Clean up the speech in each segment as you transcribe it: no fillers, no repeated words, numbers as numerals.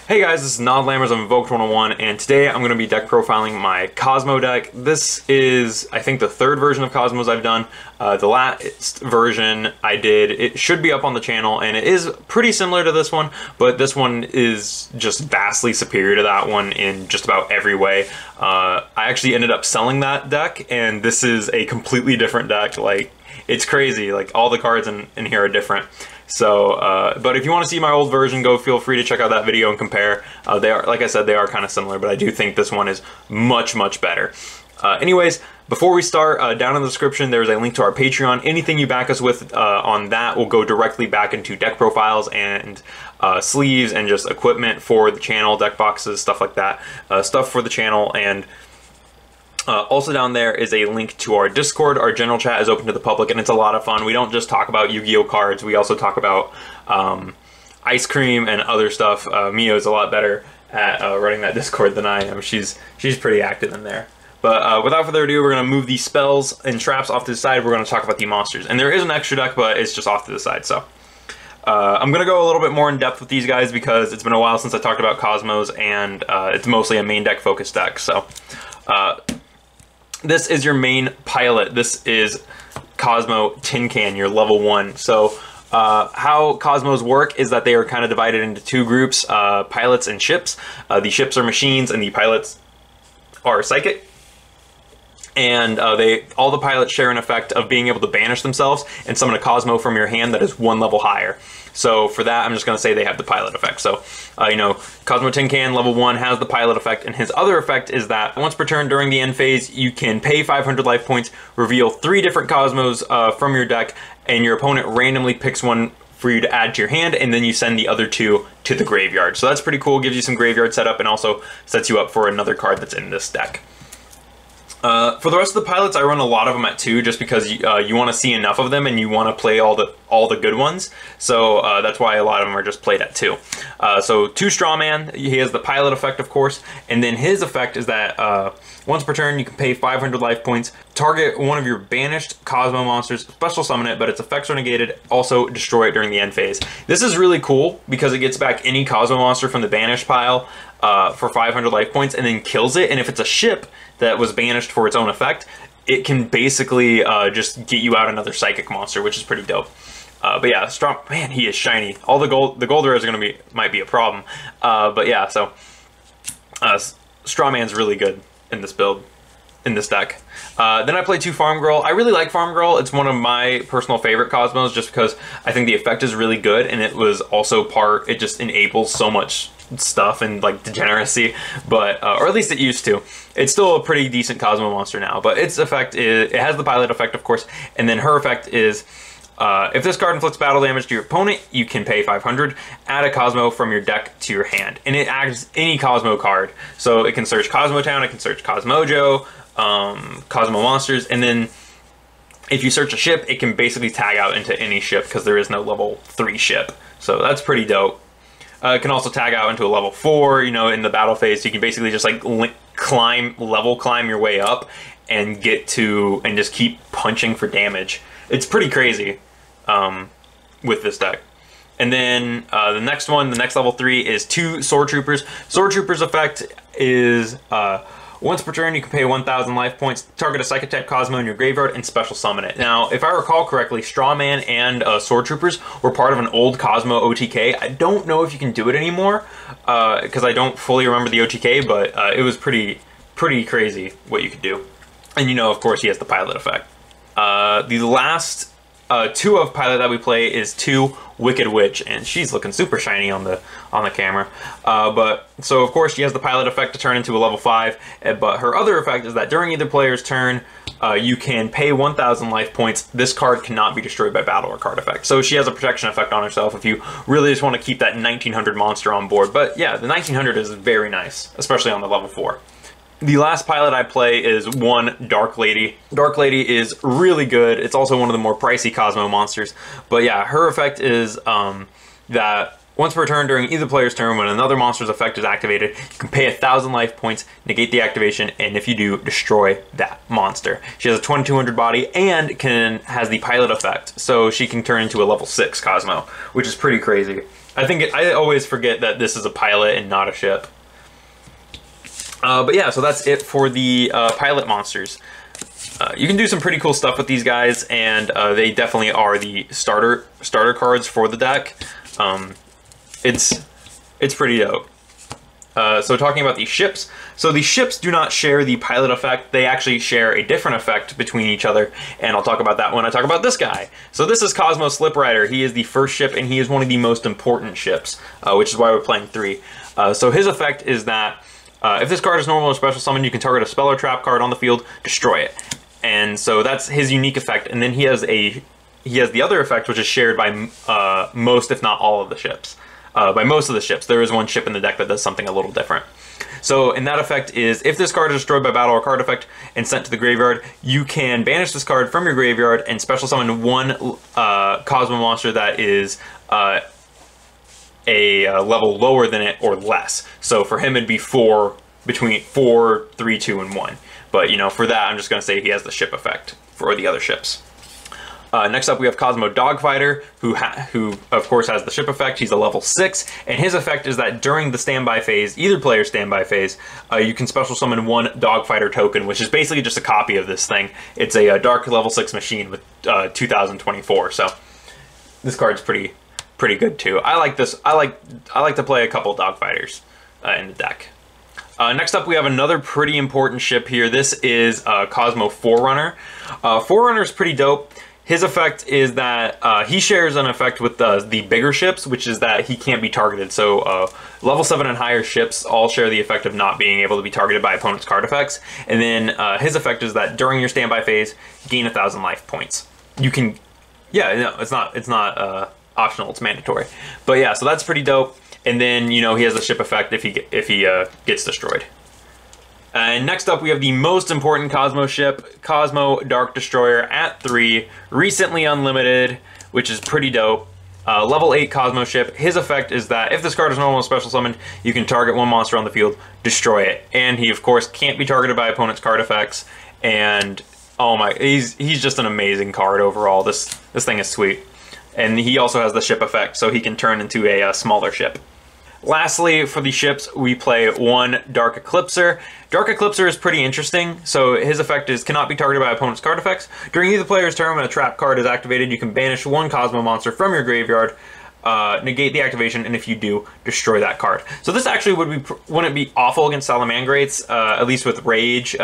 Hey guys, this is Nod Lammers of Invoked 101, and today I'm going to be deck profiling my Kozmo deck. This is, I think, the third version of Kozmos I've done. The last version I did, it should be up on the channel, and it is pretty similar to this one, but this one is just vastly superior to that one in just about every way. I actually ended up selling that deck, and this is a completely different deck. Like, it's crazy. Like, all the cards in here are different. So, but if you want to see my old version, feel free to check out that video and compare. They are, like I said, they are kind of similar, but I do think this one is much, much better. Anyways, before we start, down in the description, there's a link to our Patreon. Anything you back us with on that will go directly back into deck profiles and sleeves and just equipment for the channel, deck boxes, stuff like that, stuff for the channel. And also down there is a link to our Discord. Our general chat is open to the public, and it's a lot of fun. We don't just talk about Yu-Gi-Oh cards. We also talk about ice cream and other stuff. Mio's a lot better at running that Discord than I am. She's pretty active in there. But without further ado, we're going to move these spells and traps off to the side. We're going to talk about the monsters. And there is an extra deck, but it's just off to the side. So I'm going to go a little bit more in depth with these guys because it's been a while since I talked about Kozmos, and it's mostly a main deck focused deck. So this is your main pilot. This is Kozmo Tin Can, your level 1. So how Kozmos work is that they are kind of divided into two groups, pilots and ships. The ships are machines and the pilots are psychic. And all the pilots share an effect of being able to banish themselves and summon a Kozmo from your hand that is one level higher. So for that, I'm just going to say they have the pilot effect. So, you know, Kozmo Tin Can level 1 has the pilot effect, and his other effect is that once per turn during the end phase, you can pay 500 life points, reveal 3 different Kozmos from your deck, and your opponent randomly picks one for you to add to your hand, and then you send the other 2 to the graveyard. So that's pretty cool, gives you some graveyard setup, and also sets you up for another card that's in this deck. For the rest of the pilots, I run a lot of them at 2 just because you want to see enough of them and you want to play all the good ones. So that's why a lot of them are just played at 2. So 2 Strawman, he has the pilot effect, of course, and then his effect is that once per turn you can pay 500 life points, target one of your banished Kozmo monsters, special summon it, but its effects are negated, also destroy it during the end phase. This is really cool because it gets back any Kozmo monster from the banished pile for 500 life points and then kills it. And if it's a ship that was banished for its own effect, it can basically just get you out another psychic monster, which is pretty dope. But yeah, strong man, he is shiny. All the gold rares are gonna might be a problem. But yeah, so Strawman's really good in this build, in this deck. Then I play 2 Farm Girl. I really like Farm Girl. It's one of my personal favorite Kozmos just because I think the effect is really good, and it was also it just enables so much stuff and like degeneracy, but or at least it used to. It's still a pretty decent Kozmo monster now, but its effect is, it has the pilot effect, of course, and then her effect is if this card inflicts battle damage to your opponent, you can pay 500, add a Kozmo from your deck to your hand, and it acts any Kozmo card. So it can search Kozmo Town, it can search Cosmojo, Kozmo Monsters, and then if you search a ship, it can basically tag out into any ship because there is no level 3 ship. So that's pretty dope. It can also tag out into a level 4, you know, in the battle phase. So you can basically just like level climb your way up and get to, and just keep punching for damage. It's pretty crazy with this deck. And then the next one, the next level 3 is 2 Sword Troopers. Sword Troopers effect is once per turn, you can pay 1,000 life points, target a Psychic type Kozmo in your graveyard, and special summon it. Now, if I recall correctly, Strawman and Sword Troopers were part of an old Kozmo OTK. I don't know if you can do it anymore, because I don't fully remember the OTK, but it was pretty crazy what you could do. And you know, of course, he has the pilot effect. The last 2 of pilot that we play is 2 Wicked Witch, and she's looking super shiny on the camera. But so of course she has the pilot effect to turn into a level 5, but her other effect is that during either player's turn, you can pay 1,000 life points. This card cannot be destroyed by battle or card effect. So she has a protection effect on herself if you really just want to keep that 1900 monster on board. But yeah, the 1900 is very nice, especially on the level 4. The last pilot I play is 1 Dark Lady. Dark Lady is really good. It's also one of the more pricey Kozmo monsters. But yeah, her effect is that once per turn during either player's turn, when another monster's effect is activated, you can pay 1,000 life points, negate the activation, and if you do, destroy that monster. She has a 2200 body and has the pilot effect, so she can turn into a level 6 Kozmo, which is pretty crazy. I always forget that this is a pilot and not a ship. But yeah, so that's it for the pilot monsters. You can do some pretty cool stuff with these guys, and they definitely are the starter cards for the deck. It's pretty dope. So talking about these ships, so the ships do not share the pilot effect. They actually share a different effect between each other, and I'll talk about that when I talk about this guy. So this is Kozmo Sliprider. He is the first ship, and he is one of the most important ships, which is why we're playing 3. So his effect is that if this card is normal or special summon, you can target a spell or trap card on the field, destroy it. And so that's his unique effect. And then he has the other effect, which is shared by most, if not all, of the ships. By most of the ships, there is one ship in the deck that does something a little different. So, and that effect is, if this card is destroyed by battle or card effect and sent to the graveyard, you can banish this card from your graveyard and special summon one Kozmo monster that is a level lower than it or less. So for him, it'd be between 4, 3, 2, and 1. But, you know, for that, I'm just going to say he has the ship effect for the other ships. Next up, we have Kozmo Dogfighter, who of course has the ship effect. He's a level 6, and his effect is that during the standby phase, either player's standby phase, you can special summon one Dogfighter token, which is basically just a copy of this thing. It's a dark level 6 machine with 2024. So this card's pretty good too. I like this. I like to play a couple Dogfighters in the deck. Next up, we have another pretty important ship here. This is Kozmo Forerunner. Forerunner is pretty dope. His effect is that he shares an effect with the bigger ships, which is that he can't be targeted. So level 7 and higher ships all share the effect of not being able to be targeted by opponent's card effects. And then his effect is that during your standby phase, gain 1,000 life points. You can, yeah, no, it's not optional, it's mandatory. But yeah, so that's pretty dope. And then, you know, he has a ship effect if he gets destroyed. And next up, we have the most important Kozmo ship, Kozmo Dark Destroyer at 3, recently unlimited, which is pretty dope. Level 8 Kozmo ship. His effect is that if this card is normal special summoned, you can target one monster on the field, destroy it. And he, of course, can't be targeted by opponent's card effects. And oh my, he's just an amazing card overall. This thing is sweet. And he also has the ship effect, so he can turn into a smaller ship. Lastly, for the ships, we play one Dark Eclipser. Dark Eclipser is pretty interesting. So his effect is cannot be targeted by opponent's card effects. During either player's turn, when a trap card is activated, you can banish one Kozmo monster from your graveyard, negate the activation, and if you do, destroy that card. So this actually wouldn't be awful against Salamangrates, at least with Rage.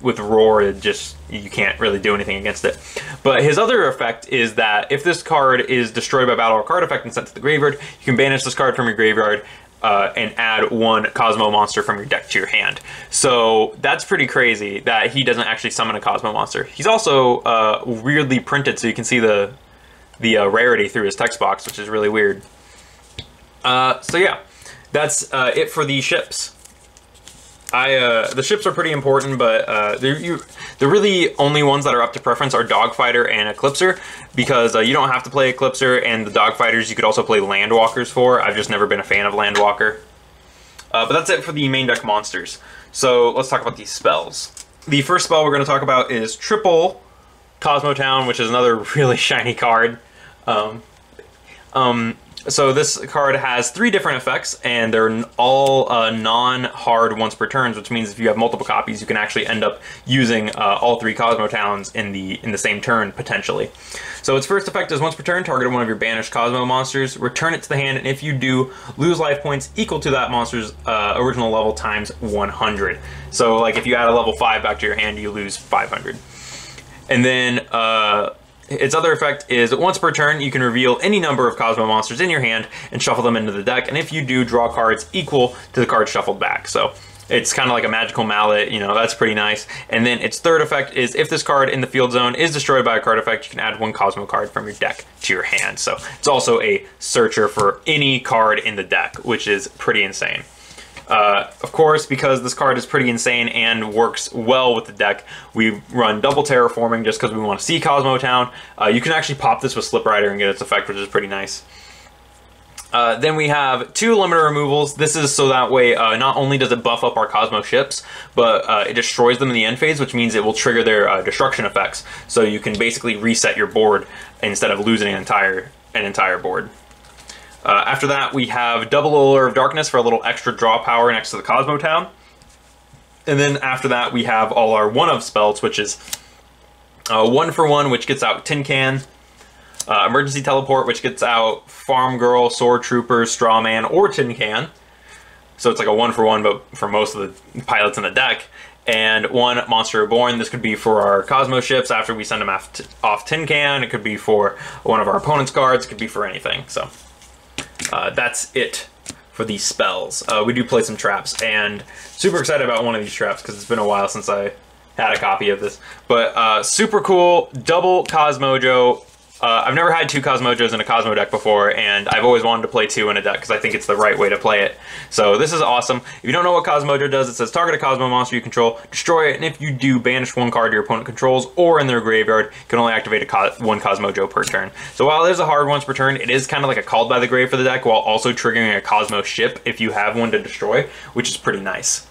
With Roar, you can't really do anything against it. But his other effect is that if this card is destroyed by battle or card effect and sent to the graveyard, you can banish this card from your graveyard and add one Kozmo monster from your deck to your hand. So that's pretty crazy that he doesn't actually summon a Kozmo monster. He's also weirdly printed, so you can see the rarity through his text box, which is really weird. So yeah, that's it for the ships. The ships are pretty important, but the really only ones that are up to preference are Dogfighter and Eclipser, because you don't have to play Eclipser, and the Dogfighters you could also play Landwalkers for. I've just never been a fan of Landwalker. But that's it for the main deck monsters. So let's talk about these spells. The first spell we're going to talk about is Triple Cosmotown, which is another really shiny card. So this card has 3 different effects, and they're all non-hard once per turn, which means if you have multiple copies, you can actually end up using all 3 Cosmotowns in the same turn, potentially. So its first effect is once per turn, target one of your banished Kozmo monsters, return it to the hand, and if you do, lose life points equal to that monster's original level times 100. So like if you add a level 5 back to your hand, you lose 500. And then its other effect is once per turn, you can reveal any number of Kozmo monsters in your hand and shuffle them into the deck. And if you do, draw cards equal to the cards shuffled back. So it's kind of like a magical mallet, you know, that's pretty nice. And then its third effect is if this card in the field zone is destroyed by a card effect, you can add one Kozmo card from your deck to your hand. So it's also a searcher for any card in the deck, which is pretty insane. Of course, because this card is pretty insane and works well with the deck, we run double terraforming just because we want to see Cosmotown. You can actually pop this with Sliprider and get its effect, which is pretty nice. Then we have 2 limiter removals. This is so that way not only does it buff up our Kozmo ships, but it destroys them in the end phase, which means it will trigger their destruction effects. So you can basically reset your board instead of losing an entire board. After that, we have double Allure of Darkness for a little extra draw power next to the Kozmo Town. And then after that, we have all our one-of spells, which is 1 for 1, which gets out Tin Can, Emergency Teleport, which gets out Farm Girl, Sword Trooper, Straw Man, or Tin Can. So it's like a 1 for 1, but for most of the pilots in the deck. And 1 Monster Reborn. This could be for our Kozmo ships after we send them off Tin Can. It could be for one of our opponent's cards. It could be for anything. So that's it for these spells. We do play some traps, and super excited about one of these traps because it's been a while since I had a copy of this. But super cool, double Cosmojo. I've never had 2 Cosmojos in a Kozmo deck before, and I've always wanted to play 2 in a deck because I think it's the right way to play it. So this is awesome. If you don't know what Cosmojo does, it says target a Kozmo monster you control, destroy it, and if you do, banish 1 card your opponent controls or in their graveyard. You can only activate one Cosmojo per turn. So while it is a hard once per turn, it is kind of like a Called by the Grave for the deck while also triggering a Kozmo ship if you have one to destroy, which is pretty nice.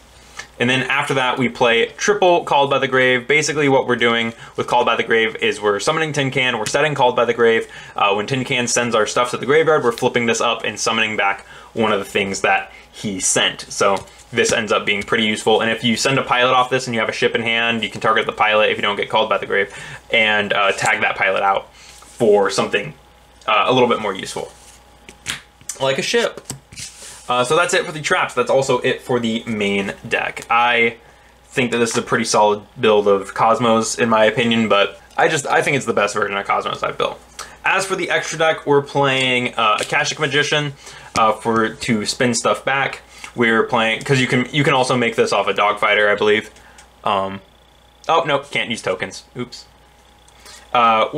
And then after that, we play triple Called by the Grave. Basically, what we're doing with Called by the Grave is we're summoning Tin Can, we're setting Called by the Grave. When Tin Can sends our stuff to the graveyard, we're flipping this up and summoning back one of the things that he sent. So this ends up being pretty useful. And if you send a pilot off this and you have a ship in hand, you can target the pilot if you don't get Called by the Grave and tag that pilot out for something a little bit more useful, like a ship. So that's it for the traps. That's also it for the main deck. I think that this is a pretty solid build of Cosmos in my opinion, but I think it's the best version of Cosmos I've built. As for the extra deck, we're playing Akashic Magician to spin stuff back. We're playing, because you can also make this off a Dogfighter, I believe. Oh no, can't use tokens. Oops. 1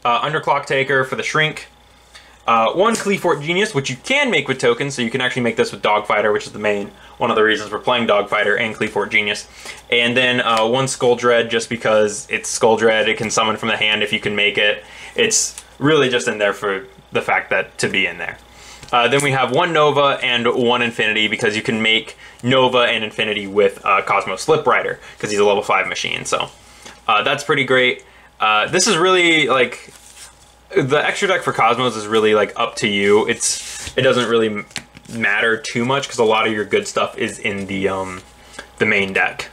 Underclock Taker for the Shrink. 1 Cleafort Genius, which you can make with tokens, so you can actually make this with Dogfighter, which is one of the reasons we're playing Dogfighter and Cleafort Genius. And then 1 Skull Dread, just because it's Skull Dread, it can summon from the hand if you can make it. It's really just in there for the fact that to be in there. Then we have 1 Nova and 1 Infinity, because you can make Nova and Infinity with Cosmo Slip Rider, because he's a level 5 machine, so that's pretty great. This is really, like, the extra deck for Cosmos is really like up to you. It doesn't really matter too much because a lot of your good stuff is in the main deck.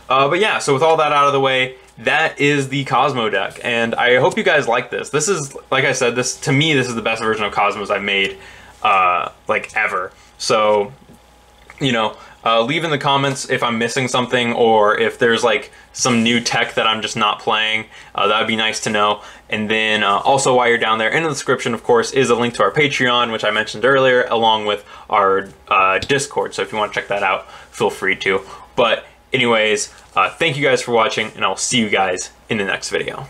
But yeah, so with all that out of the way, that is the Cosmo deck, and I hope you guys like this. This is, like I said, to me this is the best version of Cosmos I've made like ever. So, you know, leave in the comments if I'm missing something or if there's like some new tech that I'm just not playing. That would be nice to know. And then also while you're down there, in the description, of course, is a link to our Patreon, which I mentioned earlier, along with our Discord. So if you want to check that out, feel free to. But anyways, thank you guys for watching, and I'll see you guys in the next video.